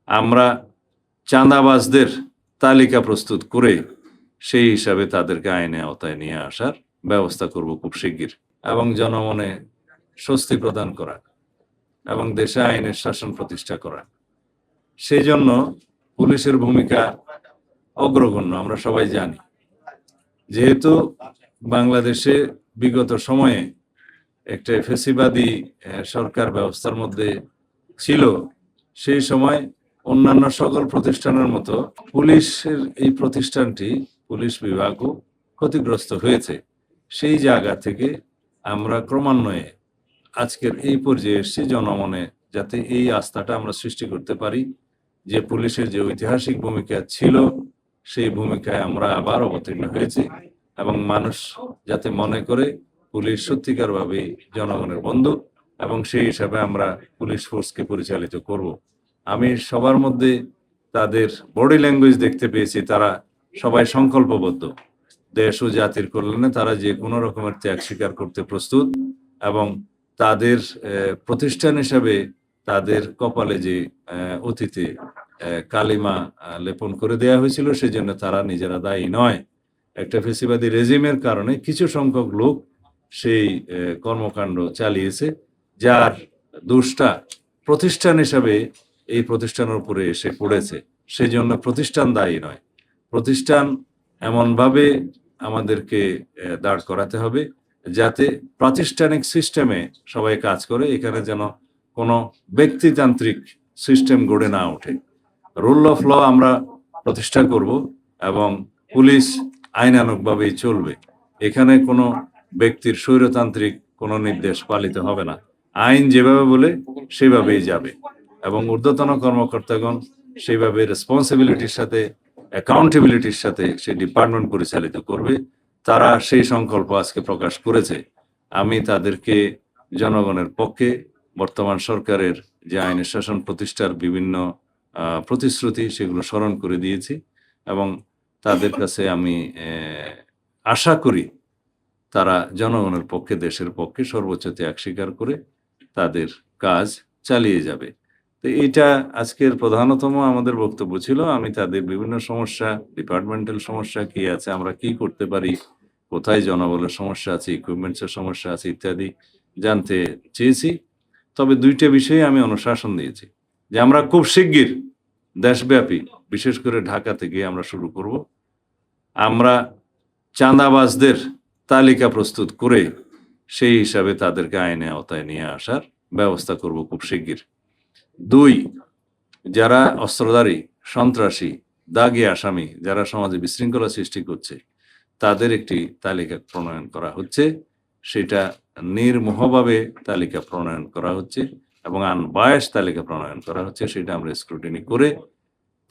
আমরা চাঁদাবাজদের তালিকা প্রস্তুত করে সেই হিসাবে তাদেরকে আইনে আওতায় নিয়ে আসার ব্যবস্থা করব খুব শিগগির, এবং জনমনে স্বস্তি প্রদান করা এবং দেশে আইনের শাসন প্রতিষ্ঠা করা। সেই জন্য পুলিশের ভূমিকা অগ্রগণ্য, আমরা সবাই জানি। যেহেতু বাংলাদেশে বিগত সময়ে একটা ফ্যাসিবাদী সরকার ব্যবস্থার মধ্যে ছিল, সেই সময় অন্যান্য সকল প্রতিষ্ঠানের মতো পুলিশের এই প্রতিষ্ঠানটি, পুলিশ বিভাগও ক্ষতিগ্রস্ত হয়েছে। সেই জায়গা থেকে আমরা ক্রমান্বয়ে আজকের এই পর্যায়ে এসেছি, জনমনে যাতে এই আস্থাটা আমরা সৃষ্টি করতে পারি যে পুলিশের যে ঐতিহাসিক ভূমিকা ছিল সেই ভূমিকায় আমরা আবার অবতীর্ণ হয়েছি, এবং মানুষ যাতে মনে করে পুলিশ সত্যিকারভাবে জনগণের বন্ধু, এবং সেই হিসাবে আমরা পুলিশ ফোর্সকে পরিচালিত করব। আমি সবার মধ্যে তাদের বডি ল্যাঙ্গুয়েজ দেখতে পেয়েছি, তারা সবাই সংকল্পবদ্ধ। দেশ ও জাতির কল্যাণে তারা যে কোনো রকমের ত্যাগ স্বীকার করতে প্রস্তুত, এবং তাদের প্রতিষ্ঠান হিসাবে তাদের কপালে যে অতীতে কালিমা লেপন করে দেয়া হয়েছিল, সেজন্য তারা নিজেরা দায়ী নয়। একটা ফেসিবাদী রেজিমের কারণে কিছু সংখ্যক লোক সেই কর্মকাণ্ড চালিয়েছে, যার দোষটা প্রতিষ্ঠান হিসাবে এই প্রতিষ্ঠানের উপরে এসে পড়েছে। সেই জন্য প্রতিষ্ঠান দায়ী নয়। প্রতিষ্ঠান এমনভাবে আমাদেরকে দাঁড় করাতে হবে যাতে প্রাতিষ্ঠানিক সিস্টেমে সবাই কাজ করে, এখানে যেন কোনো ব্যক্তিতান্ত্রিক সিস্টেম গড়ে না ওঠে। রুল অফ ল আমরা প্রতিষ্ঠা করব, এবং পুলিশ আইনানুগভাবেই চলবে। এখানে কোনো ব্যক্তির স্বৈরতান্ত্রিক কোনো নির্দেশ পালিত হবে না। আইন যেভাবে বলে সেভাবেই যাবে, এবং ঊর্ধ্বতন কর্মকর্তাগণ সেইভাবে রেসপন্সিবিলিটির সাথে, অ্যাকাউন্টেবিলিটির সাথে সেই ডিপার্টমেন্ট পরিচালিত করবে। তারা সেই সংকল্প আজকে প্রকাশ করেছে। আমি তাদেরকে জনগণের পক্ষে বর্তমান সরকারের যে আইনের শাসন প্রতিষ্ঠার বিভিন্ন প্রতিশ্রুতি, সেগুলো স্মরণ করে দিয়েছি, এবং তাদের কাছে আমি আশা করি তারা জনগণের পক্ষে, দেশের পক্ষে সর্বোচ্চ ত্যাগ স্বীকার করে তাদের কাজ চালিয়ে যাবে। তো এইটা আজকের প্রধানতম আমাদের বক্তব্য ছিল। আমি তাদের বিভিন্ন সমস্যা, ডিপার্টমেন্টাল সমস্যা কি আছে, আমরা কি করতে পারি, কোথায় জনবলের সমস্যা আছে, ইকুইপমেন্টসের সমস্যা আছে ইত্যাদি জানতে চেয়েছি। তবে দুইটা বিষয়ে আমি অনুশাসন দিয়েছি যে আমরা খুব শিগগির দেশব্যাপী, বিশেষ করে ঢাকা থেকে আমরা শুরু করব, আমরা চাঁদাবাজদের তালিকা প্রস্তুত করে সেই হিসাবে তাদেরকে আইনে আওতায় নিয়ে আসার ব্যবস্থা করব খুব শিগগির। 2, যারা অস্ত্রধারী, সন্ত্রাসী, দাগী আসামি, যারা সমাজে বিশৃঙ্খলা সৃষ্টি করছে, তাদের একটি তালিকা প্রণয়ন করা হচ্ছে। সেটা নির্মোহভাবে তালিকা প্রণয়ন করা হচ্ছে, এবং আনবায়াস তালিকা প্রণয়ন করা হচ্ছে। সেটা আমরা স্ক্রুটিনি করে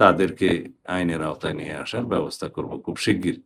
তাদেরকে আইনের আওতায় নিয়ে আসার ব্যবস্থা করব খুব শিগগির।